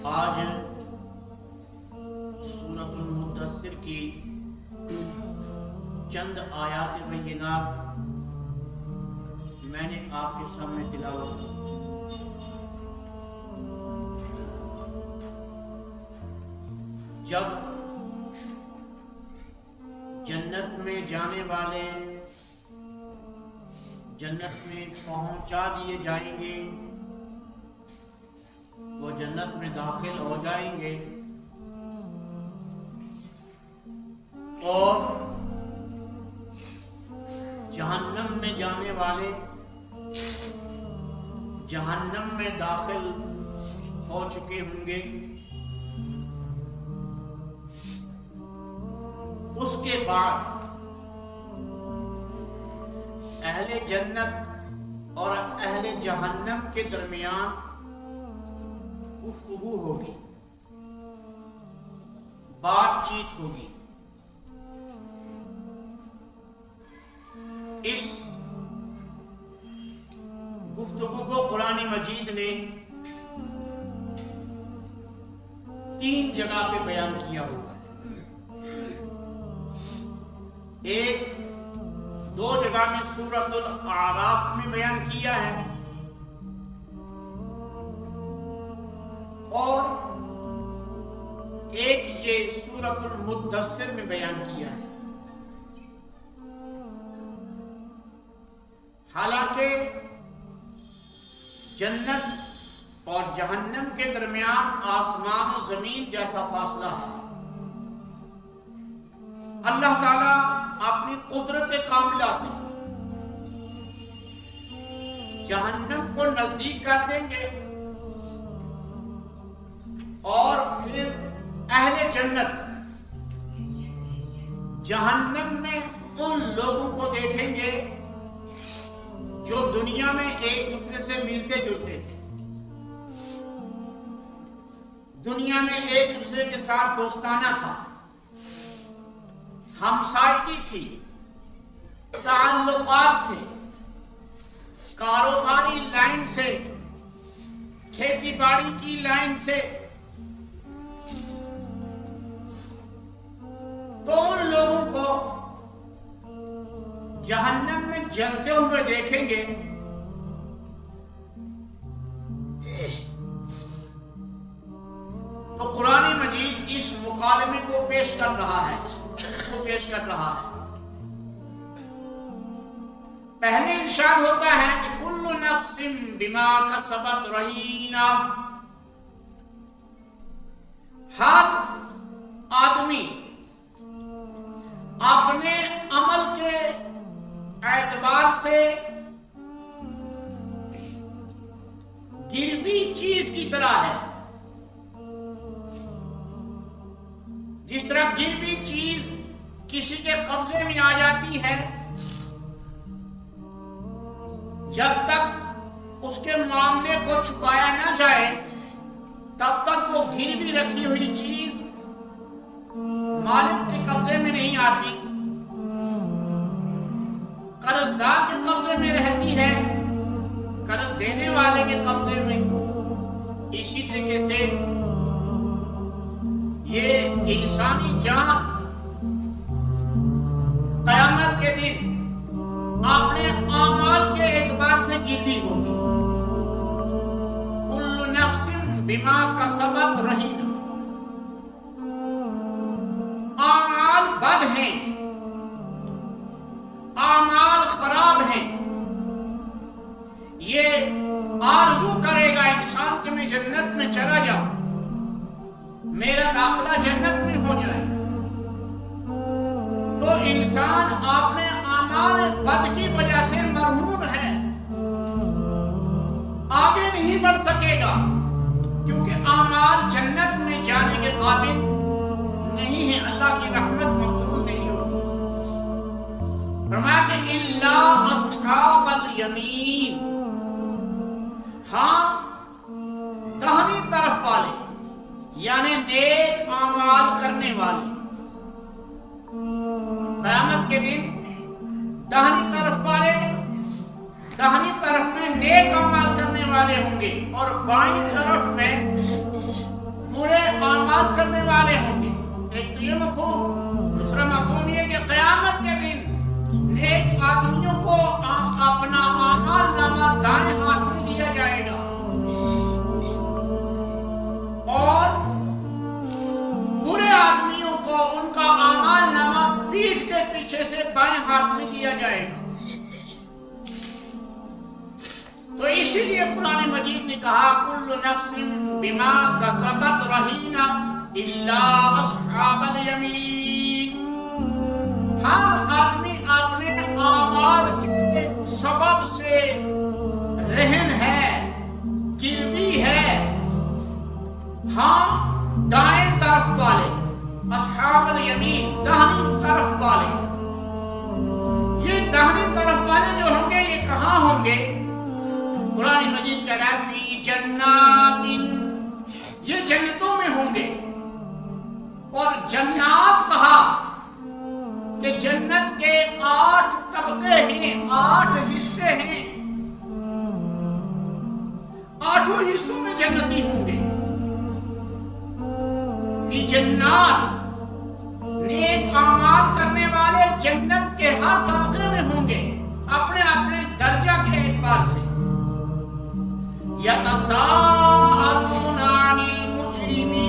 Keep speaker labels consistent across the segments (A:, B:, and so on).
A: آج سورۃ المدثر کی چند آیات بینات میں نے آپ کے سامنے تلاوت کی۔ جب جنت میں جانے والے جنت میں پہنچا دیے جائیں گے، وہ جنت میں داخل ہو جائیں گے، اور جہنم میں جانے والے جہنم میں داخل ہو چکے ہوں گے۔ اس کے بعد اہل جنت اور اہل جہنم کے درمیان گفتگو ہوگی، بات چیت ہوگی۔ اس گفتگو کو قرآن مجید نے 3 جگہ پہ بیان کیا ہوا ہے۔ ایک 2 جگہ میں سورۃ الاعراف میں بیان کیا ہے، اور ایک یہ سورۃ المدثر میں بیان کیا ہے۔ حالانکہ جنت اور جہنم کے درمیان آسمان و زمین جیسا فاصلہ ہے، اللہ تعالیٰ اپنی قدرت کاملہ سے جہنم کو نزدیک کر دیں گے، اور پھر اہل جنت جہنم میں ان لوگوں کو دیکھیں گے جو دنیا میں ایک دوسرے سے ملتے جلتے تھے، دنیا میں ایک دوسرے کے ساتھ دوستانہ تھا، ہمسائیگی تھی، تعلقات تھے، کاروباری لائن سے، کھیتی باڑی کی لائن سے، تو ان لوگوں کو جہنم میں جلتے ہوئے دیکھیں گے تو قرآن مجید اس مکالمے کو پیش کر رہا ہے، اس کو پیش کر رہا ہے۔ پہلے ارشاد ہوتا ہے کہ کل نفس بما کسبت رہینہ، ہر آدمی اپنے عمل کے اعتبار سے گروی چیز کی طرح ہے۔ جس طرح گروی چیز کسی کے قبضے میں آ جاتی ہے، جب تک اس کے معاملے کو چکایا نہ جائے تب تک وہ گروی رکھی ہوئی چیز مالک کے قبضے میں نہیں آتی، قرضدار کے قبضے میں رہتی ہے، قرض دینے والے کے قبضے میں۔ اسی طریقے سے یہ انسانی جان قیامت کے دن اپنے اعمال کے اعتبار سے گروی ہوگی۔ کل نفس بما کسبت رہینہ، اعمال بد ہیں، اعمال خراب ہیں، یہ آرزو کرے گا انسان کہ میں جنت میں چلا جاؤں، میرا داخلہ جنت میں ہو جائے، تو انسان اپنے اعمال بد کی وجہ سے مرہون ہے، آگے نہیں بڑھ سکے گا، کیونکہ اعمال جنت میں جانے کے قابل نہیں ہے، اللہ کی رحمت مقصود نہیں ہوگی۔ فرمایا کہ الا اصحاب الیمین، ہاں داہنی طرف والے، یعنی نیک اعمال کرنے والے، قیامت کے دن داہنی طرف والے داہنی طرف میں نیک اعمال کرنے والے ہوں گے اور بائیں طرف میں برے اعمال کرنے والے ہوں گے. ایک تو یہ مفہوم. دوسرا مفہوم یہ کہ قیامت کے دن نیک آدمیوں کو اپنا اعمال نامہ دائیں ہاتھ میں دیا جائے گا اور برے آدمیوں کو ان کا اعمال نامہ پیٹھ کے پیچھے سے بائیں ہاتھ میں دیا جائے گا. تو اسی لیے قرآن مجید نے کہا کل نفس بما کسبت رہینہ الا اصحاب الیمین. ہر آدمی اپنے اعمال کے سبب سے رہن ہے، گروی ہے. ہاں دائیں طرف والے، اصحاب الیمین داہنی طرف والے. یہ داہنی طرف والے جو ہوں گے یہ کہاں ہوں گے؟ قرآن مجید کہہ رہا ہے فی جنات، یہ جنتوں میں ہوں گے. اور جنات کہا کہ جنت کے 8 طبقے ہیں، 8 حصے ہیں. 8 حصوں میں جنتی ہوں گے. فی جنات، نیک اعمال کرنے والے جنت کے ہر طبقے میں ہوں گے اپنے اپنے درجہ کے اعتبار سے. یتساءلون عن المجرمین،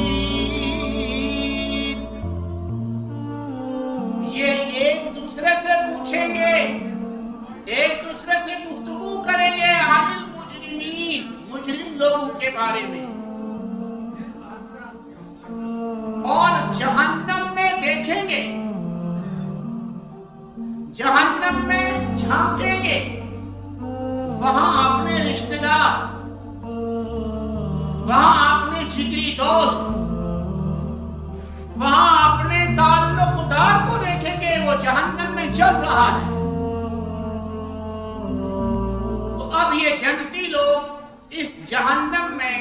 A: یہ ایک دوسرے سے پوچھیں گے، ایک دوسرے سے گفتگو کریں گے عن المجرمین، مجرم لوگوں کے بارے میں. اور جہنم میں دیکھیں گے، جہنم میں جھانکیں گے. وہاں اپنے رشتہ دار، وہاں اپنے جگری دوست، وہاں اپنے تعلق دار کو دیکھیں گے. وہ جہنم میں جل رہا ہے. تو اب یہ جنتی لوگ اس جہنم میں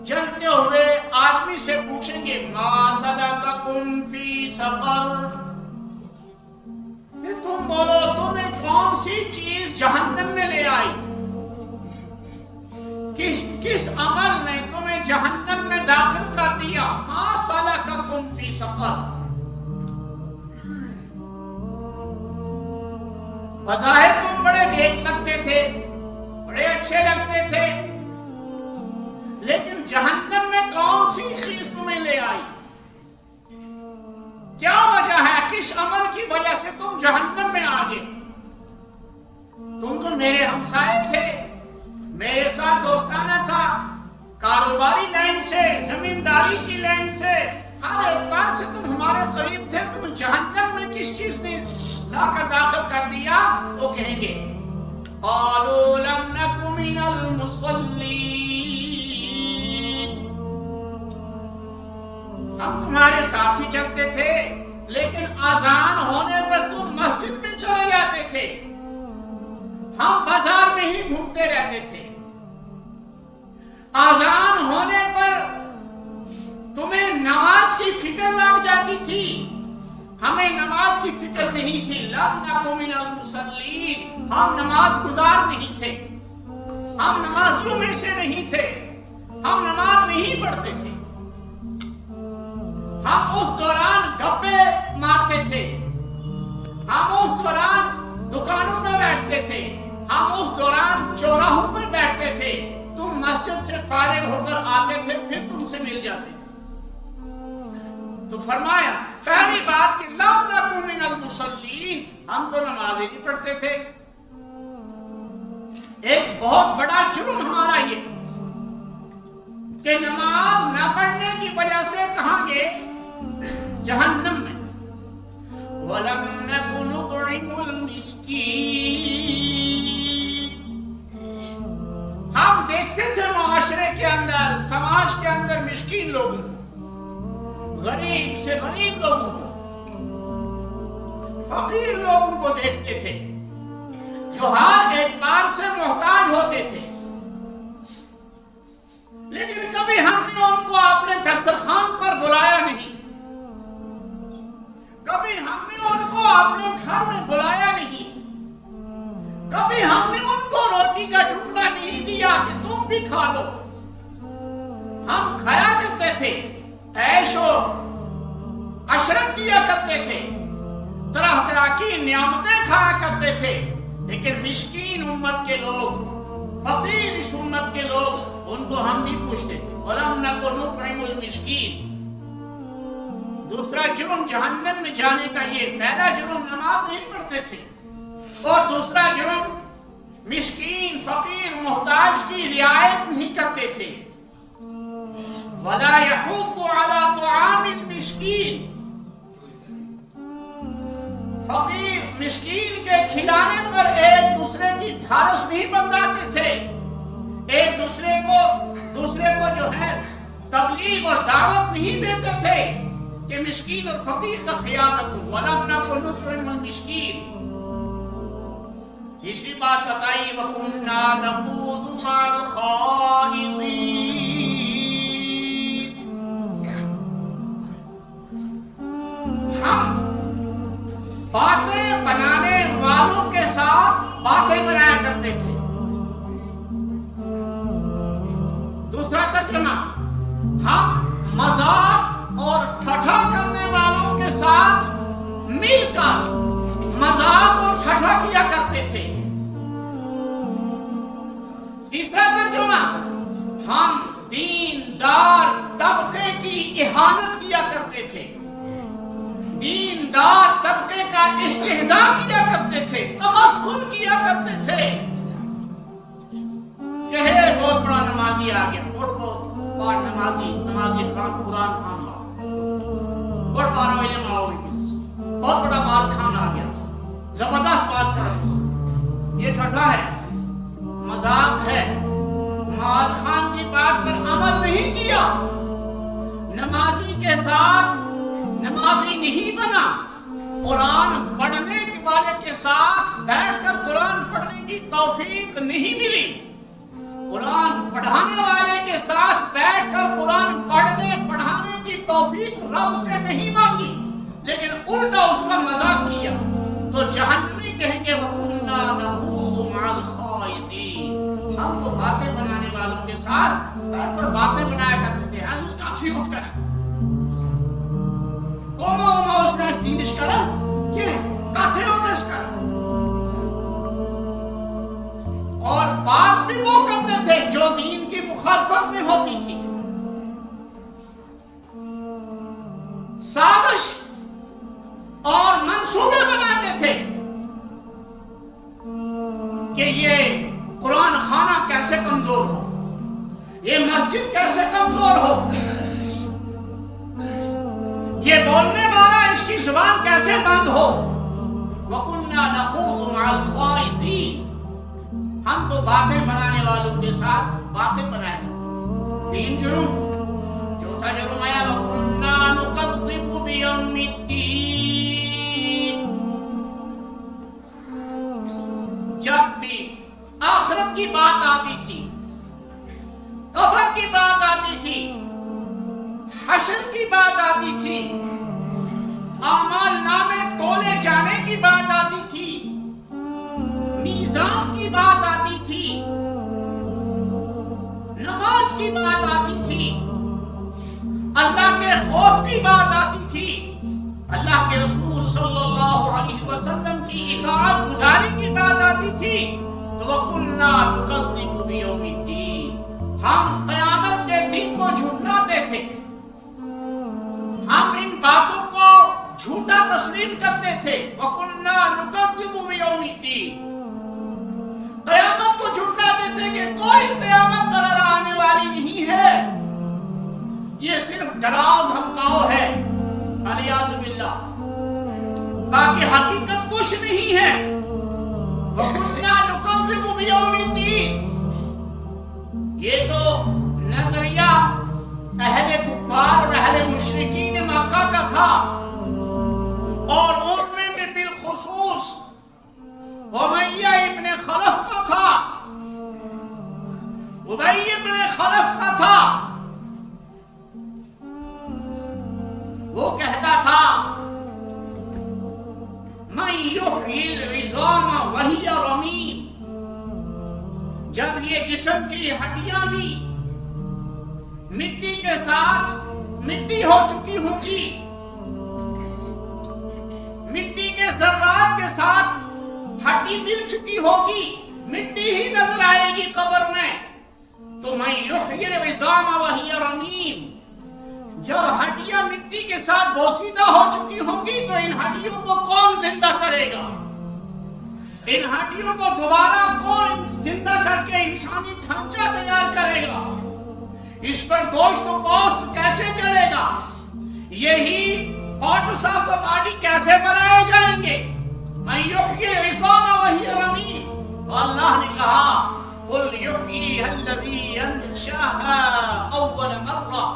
A: جلتے ہوئے آدمی سے پوچھیں گے ما سلککم فی سقر. تم بولو تمہیں کون سی چیز جہنم میں لے آئی؟ کس عمل نے تمہیں جہنم میں داخل کر دیا؟ ما سلککم فی سقر. بظاہر تم بڑے نیک لگتے تھے، بڑے اچھے لگتے تھے، لیکن جہنم میں کون سی چیز تمہیں لے آئی؟ کیا وجہ ہے؟ کس عمل کی وجہ سے تم جہنم میں آ گئے؟ تم تو میرے ہمسائے تھے، میرے ساتھ دوستانہ تھا، کاروباری لائن سے، زمینداری کی لائن سے، ہر اعتبار سے تم ہمارے قریب تھے. تم جہنم میں کس چیز نے لا کر داخل کر دیا؟ وہ کہیں گے قالوا لم نک من المصلین، ہم تمہارے ساتھ ہی چلتے تھے لیکن اذان ہونے پر تم مسجد میں چلے جاتے تھے، ہم بازار میں ہی گھومتے رہتے تھے. اذان ہونے پر تمہیں نماز کی فکر لگ جاتی تھی، ہمیں نماز کی فکر نہیں تھی. لم نک من المصلین، ہم نماز گزار نہیں تھے، ہم نمازیوں میں سے نہیں تھے، ہم نماز نہیں پڑھتے تھے. ہم اس دوران گپے مارتے تھے، ہم اس دوران دکانوں میں بیٹھتے تھے، ہم اس دوران چوراہوں پر بیٹھتے تھے. تم مسجد سے فارغ ہو کر آتے تھے پھر تم سے مل جاتے تھے. تو فرمایا پہلی بات کہ لم نک من المصلین، ہم تو نماز ہی نہیں پڑھتے تھے. ایک بہت بڑا جرم ہمارا یہ کہ نماز نہ پڑھنے کی وجہ سے کہاں گئے؟ جہنم میں. وَلَمْ نَكُ نُطْعِمُ الْمِسْكِينَ، ہم دیکھتے تھے معاشرے کے اندر، سماج کے اندر مسکین لوگوں کو، غریب سے غریب لوگوں کو، فقیر لوگوں کو دیکھتے تھے جو ہر اعتبار سے محتاج ہوتے تھے. لیکن کبھی ہم نے ان کو اپنے دسترخوان پر بلایا نہیں، کبھی ہم نے ان کو اپنے گھر میں بلایا نہیں، کبھی ہم نے ان کو روٹی کا ٹکڑا نہیں دیا کہ تم بھی کھا لو. ہم کھایا کرتے تھے، عیش و عشرت کیا کرتے تھے، طرح طرح کی نعمتیں کھایا کرتے تھے، لیکن مسکین امت کے لوگ، فقیر اس امت کے لوگ، ان کو ہم نہیں پوچھتے تھے۔ وَلَمْ نَكُ نُطْعِمُ الْمِسْكِينَ۔ دوسرا جرم جہنم میں جانے کا یہ، پہلا جرم نماز نہیں پڑھتے تھے، اور دوسرا جرم مسکین فقیر محتاج کی رعایت نہیں کرتے تھے۔ وَلَا يَحُضُّ عَلَى طَعَامِ الْمِسْكِينِ۔ فقیر مسکین کے کھلانے پر ایک دوسرے کی ڈھارس نہیں بندھاتے تھے، ایک دوسرے کو جو ہے تبلیغ اور دعوت نہیں دیتے تھے کہ مسکین اور فقیر کا خیال رکھو۔ وَلَمْ نَكُ نُطْعِمُ الْمِسْكِينَ۔ تیسری بات بتائی، وَكُنَّا نَخُوضُ مَعَ الْخَائِضِينَ۔ ہم باتیں بنانے والوں کے ساتھ باتیں بنایا کرتے تھے۔ دوسرا ترجمہ، ہم مذاق اور ٹھٹھا کرنے والوں کے ساتھ مل کر مذاق اور ٹھٹھا کیا کرتے تھے۔ تیسرا ترجمہ، ہم دیندار طبقے کی اہانت کیا کرتے تھے، دیندار طبقے کا استہزاء کیا کرتے تھے، تمسخر کیا کرتے تھے کہ ہے بہت بڑا نمازی آ گیا، بہت بڑا نمازی خان، قرآن خان، بہت بڑا علم آؤ، بہت بڑا باز خان آ گیا، زبردست بات کر رہا ہوں۔ یہ ٹھٹھا ہے، مذاق ہے، معاذ خان کی بات پر عمل نہیں کیا، نمازی کے ساتھ نمازی نہیں بنا، قرآن پڑھنے والے کے ساتھ بیٹھ کر قرآن پڑھنے کی توفیق نہیں ملی، قرآن پڑھانے والے کے ساتھ بیٹھ کر قرآن پڑھانے کی توفیق رب سے نہیں مانگی، لیکن الٹا اس کا مذاق کیا، تو جہنمی کہیں گے وَكُنَّا نَخُوضُ مَعَ الْخَائِضِينَ۔ ہم تو باتیں بنانے والوں کے ساتھ بیٹھ کر باتیں بنایا کرتے تھے، ایسا اس کا تھی اٹھ کر کوما اس نے اس دینش کرا کہ کاتھے ہوتش کرا، اور بات بھی وہ کرتے تھے جو دین کی مخالفت میں ہوتی تھی، سازش اور منصوبے بناتے تھے کہ یہ قرآن خانہ کیسے کمزور ہو، یہ مسجد کیسے کمزور ہو، یہ بولنے والا اس کی زبان کیسے بند ہو۔ وَكُنَّا نَخُوضُ مَعَ الْخَائِضِينَ۔ ہم تو باتیں بنانے والوں کے ساتھ باتیں بنایا کرتے تھے۔ تین جرم۔ چوتھا جرم آیا وَكُنَّا نُكَذِّبُ بِيَوْمِ الدِّينِ۔ جب بھی آخرت کی بات آتی تھی، قبر کی بات آتی تھی، حشر کی بات آتی تھی، اعمال نامے تولے جانے کی بات آتی تھی، میزان کی بات آتی تھی، نماز کی بات آتی تھی، اللہ کے خوف کی بات آتی تھی، اللہ کے رسول صلی اللہ علیہ وسلم کی اطاعت گزاری کی بات آتی تھی، تو وَكُنَّا نُكَذِّبُ بِيَوْمِ الدِّينِ۔ ہم قیامت کے دن کو جھٹلاتے تھے، ہم ان باتوں کو جھوٹا تسلیم کرتے تھے۔ وَكُنَّا نُكَذِّبُ بِيَوْمِ الدِّينِ۔ قیامت کو جھٹلاتے تھے کہ کوئی قیامت وغیرہ آنے والی نہیں ہے، یہ صرف ڈراؤ دھمکاؤ ہے، علیاذ باللہ، باقی حقیقت کچھ نہیں ہے۔ وَكُنَّا نُكَذِّبُ بِيَوْمِ الدِّينِ۔ یہ تو نظریہ اہل کفار اور اہل مشرکین مکہ کا تھا، اور ان میں بالخصوص امیہ ابن خلف کا تھا، ابی ابن خلف کا تھا۔ وہ کہتا تھا مَن یحیی العظام وہی رمیم۔ جب یہ جسم کی ہڈیاں بھی مٹی مٹی ہو چکی ہوگی، مٹی کے ذرات کے ساتھ ہڈی مل چکی ہوگی، مٹی ہی نظر آئے گی قبر میں. تو من یحیی العظام وہی رمیم، جب ہڈیاں مٹی کے ساتھ بوسیدہ ہو چکی ہوں گی تو ان ہڈیوں کو کون زندہ کرے گا؟ ان ہڈیوں کو دوبارہ کون زندہ کر کے انسانی ڈھانچہ تیار کرے گا؟ اس پر گوشت و پوست کیسے چڑھے گا؟ یہی پارٹس آف دا باڈی کیسے بنائے جائیں گے؟ من یحیی العظام وہی رمیم. اللہ نے کہا قل یحییھا الذی انشأھا اول مرہ.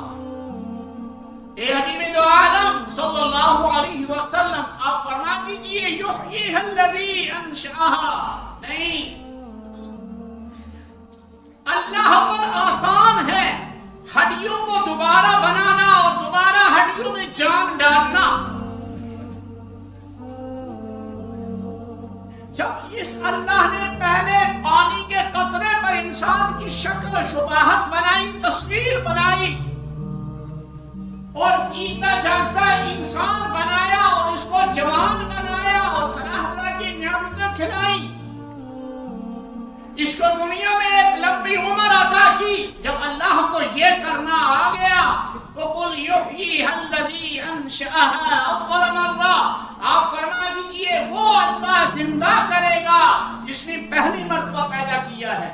A: اے حبیب دو عالم صلی اللہ علیہ وسلم، آپ فرما دیجئے یحییھا الذی انشأھا. نہیں، اللہ پر آسان ہے ہڈیوں کو دوبارہ بنانا اور دوبارہ ہڈیوں میں جان ڈالنا. جب اس اللہ نے پہلے پانی کے قطرے پر انسان کی شکل و شباہت بنائی، تصویر بنائی، اور جیتا جاگتا انسان بنایا اور اس کو جوان بنایا اور طرح طرح کی نعمتیں کھلائی، اس کو دنیا میں ایک لمبی عمر عطا کی. جب اللہ کو یہ کرنا آ گیا تو قل یحییھا الذی انشأھا اول مرہ، آپ فرما دیجئے وہ اللہ زندہ کرے گا جس نے پہلی مرتبہ پیدا کیا ہے.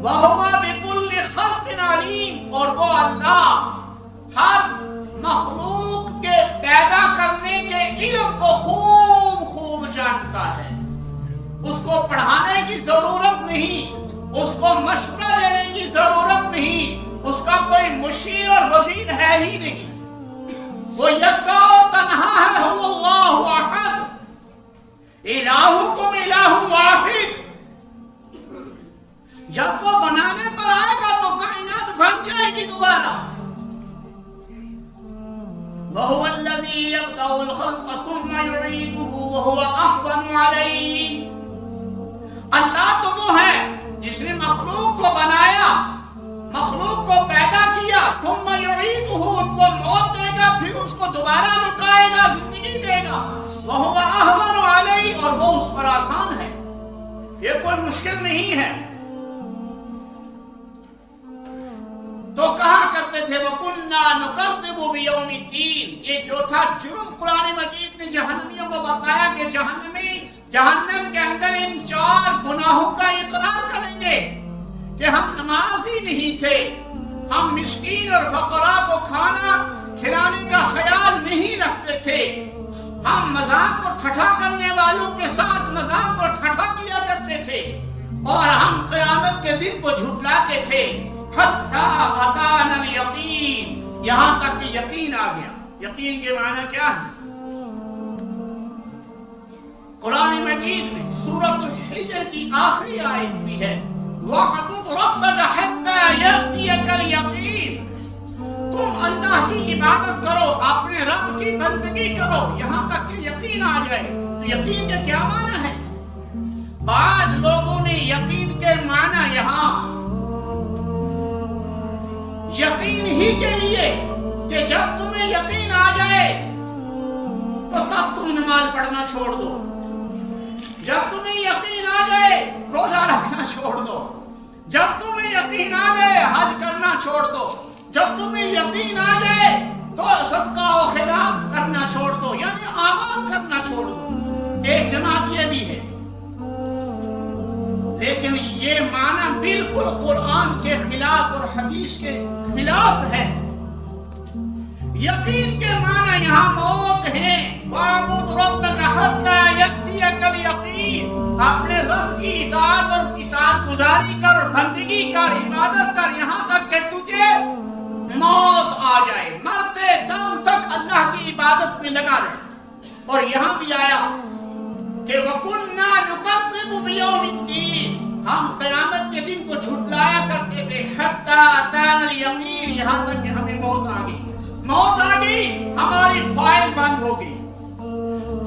A: وَهُوَ بِكُلِّ خَلْقٍ عَلِيمٌ، اور وہ اللہ ہر مخلوق کے پیدا کرنے کے علم کو خوب جانتا ہے. اس کو پڑھانے کی ضرورت نہیں، اس کو مشورہ دینے کی ضرورت نہیں، اس کا کوئی مشیر اور وزیر ہے ہی نہیں. وہ یکا اور تنہا ہے، هو اللہ احد، الہکم الہ واحد. جب وہ بنانے پر آئے گا تو کائنات بن جائے گی دوبارہ. وَهُوَ الَّذِي يَبْدَأُ الْخَلْقَ ثُمَّ يُعِيدُهُ وَهُوَ أَهْوَنُ عَلَيْهِ. اللہ تو وہ ہے جس نے مخلوق کو بنایا، مخلوق کو پیدا کیا، ثم یعیدہ، ان کو موت دے گا، پھر اس کو دوبارہ لوٹائے گا، زندگی دے گا. وَهُوَ أَهْوَنُ عَلَيْهِ، اور وہ اس پر آسان ہے، یہ کوئی مشکل نہیں ہے. تو کہا کرتے تھے وَكُنَّا نُكَذِّبُ بِيَوْمِ الدِّينِ. یہ جو تھا جرم قرآن مجید نے جہنمیوں کو بتایا کہ جہنم کے اندر ان 4 گناہوں کا اقرار کریں گے کہ ہم نمازی نہیں تھے، ہم مسکین اور فقراء کو کھانا کھلانے کا خیال نہیں رکھتے تھے، ہم مذاق اور ٹھٹھا کرنے والوں کے ساتھ مذاق اور ٹھٹھا کیا کرتے تھے، اور ہم قیامت کے دن کو جھٹلاتے تھے. حَتَّى أَتَانَا الْيَقِينُ، یہاں تک کہ یقین آ گیا. یقین کے معنی کیا ہے؟ قرآن مجید میں سورۃ الحجر کی آخری آیت بھی ہے وَاعْبُدْ رَبَّكَ حَتَّى يَأْتِيَكَ الْيَقِينُ. تم اللہ کی عبادت کرو، اپنے رب کی بندگی کرو یہاں تک کہ یقین آ جائے. تو یقین کے کیا معنی ہے؟ بعض لوگوں نے یقین کے معنی یہاں یقین ہی کے لیے کہ جب تمہیں یقین آ جائے تو تب تم نماز پڑھنا چھوڑ دو، جب تمہیں یقین آ جائے روزہ رکھنا چھوڑ دو، جب تمہیں یقین آ جائے حج کرنا چھوڑ دو، جب تمہیں یقین آ جائے تو صدقہ و خیرات کرنا چھوڑ دو، یعنی اعمال کرنا چھوڑ دو. ایک جماعت یہ بھی ہے، لیکن یہ معنی بالکل قرآن کے خلاف اور حدیث کے خلاف ہے. یقین کے معنی یہاں موت ہے. وَاعْبُدْ رَبَّكَ حَتَّى يَأْتِيَكَ الْيَقِينُ، اپنے رب کی اطاعت اور اطاعت گزاری کر، بندگی کر، عبادت کر یہاں تک کہ تجھے موت آ جائے. مرتے دم تک اللہ کی عبادت میں لگا رہے. اور یہاں بھی آیا کہ وَكُنَّا نُكَذِّبُ بِيَوْمِ الدِّينِ، ہم قیامت کے دن کو جھٹلایا کرتے تھے. حَتَّى أَتَانَا الْيَقِينُ، یہاں تک کہ ہمیں موت آ گئی. موت آ گئی ہماری فائل بند ہو گئی،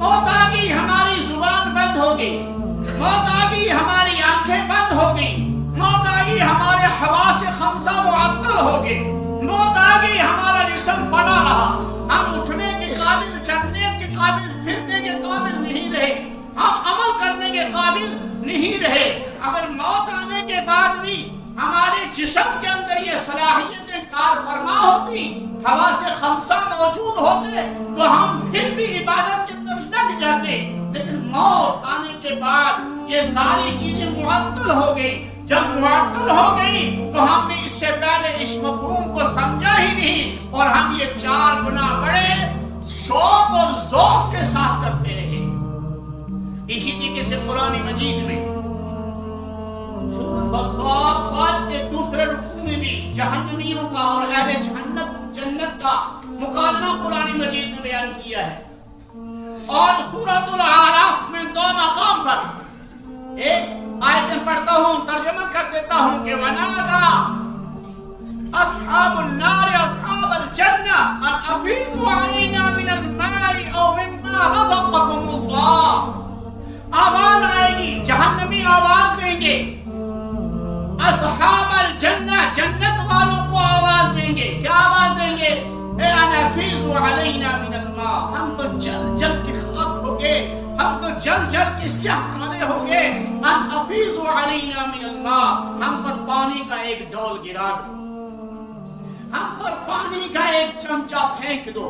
A: موت آ گئی ہماری زبان بند ہو گئی، موت آ گئی ہماری آنکھیں بند ہو گئی، موت آ گئی ہمارے حواس خمسہ معطل ہو گئے، موت آ گئی فرما ہوتی، حواس خمسہ موجود ہوتے تو ہم پھر بھی عبادت کے اندر لگ جاتے، لیکن موت آنے کے بعد یہ ساری چیزیں معطل ہو گئی۔ جب معطل ہو گئی تو ہم نے اس سے پہلے اس مفہوم کو سمجھا ہی نہیں، اور ہم یہ 4 گنا بڑے شوق اور ذوق کے ساتھ کرتے رہے۔ اسی طریقے سے قرآن مجید میں سورۃ الصافات کے دوسرے رکوع میں بھی جہنمیوں کا اور اہل جنت کا مکالمہ قرآن مجید نے بیان کیا ہے، اور سورۃ الاعراف میں 2 مقام پر ایک آیتیں پڑھتا ہوں، ترجمہ کر دیتا ہوں کہ وَنَادَى أَصْحَابُ النَّارِ أَصْحَابَ الْجَنَّةِ أَنْ أَفِيضُوا عَلَيْنَا مِنَ الْمَاءِ أَوْ مِمَّا رَزَقَكُمُ اللَّهُ۔ آواز آئے گی، جہنمی آواز دیں گے، اصحاب الجنہ جنت والوں کو آواز دیں گے، کیا آواز دیں گے؟ أَنْ أَفِيضُوا عَلَيْنَا مِنَ الْمَاءِ، ہم تو جل جل کے خاک ہو گئے، ہم تو جل جل کے سیاہ کالے ہو گئے۔ ان افیضوا علینا من الماء، ہم پر پانی کا ایک ڈول گرا دو، ہم پر پانی کا ایک چمچہ پھینک دو،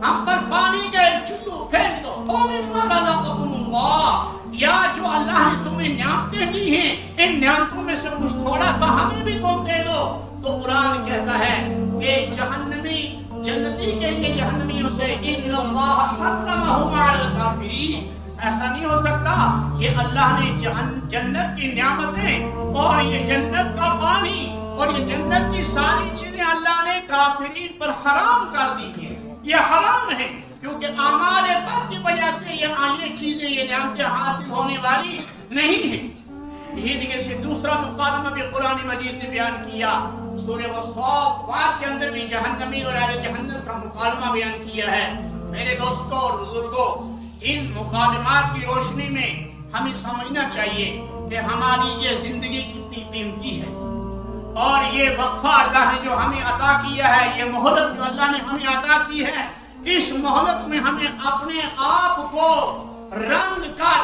A: ہم پر پانی کا ایک چلو پھینک دو، او مما رزقکم اللہ، یا جو اللہ نے تمہیں نعمتیں دی ہیں ان نعمتوں میں سے کچھ تھوڑا سا ہمیں بھی تم دے دو۔ تو قرآن کہتا ہے کہ جہنمی جنتی کہیں گے جہنمیوں سے ان اللہ حرمہم علی الکافرین، ایسا نہیں ہو سکتا کہ اللہ نے جنت کی نعمتیں اور یہ جنت کا پانی اور یہ جنت کی ساری چیزیں اللہ نے کافرین پر حرام کر دی ہیں، یہ حرام ہے، کیونکہ اعمال بد کی وجہ سے یہ چیزیں یہ نعمتیں حاصل ہونے والی نہیں ہیں۔ یہی طریقے سے دوسرا مکالمہ بھی قرآن مجید نے بیان کیا، سورہ الصافات کے اندر بھی جہنمی اور اہل جہنم کا مکالمہ بیان کیا ہے۔ میرے دوستوں اور بزرگوں، ان مکالمات کی روشنی میں ہمیں سمجھنا چاہیے کہ ہماری یہ زندگی کتنی قیمتی ہے، اور یہ وقفہ اللہ نے جو ہمیں عطا کیا ہے، یہ مہلت جو اللہ نے ہمیں عطا کی ہے، اس مہلت میں ہمیں اپنے آپ کو رنگ کر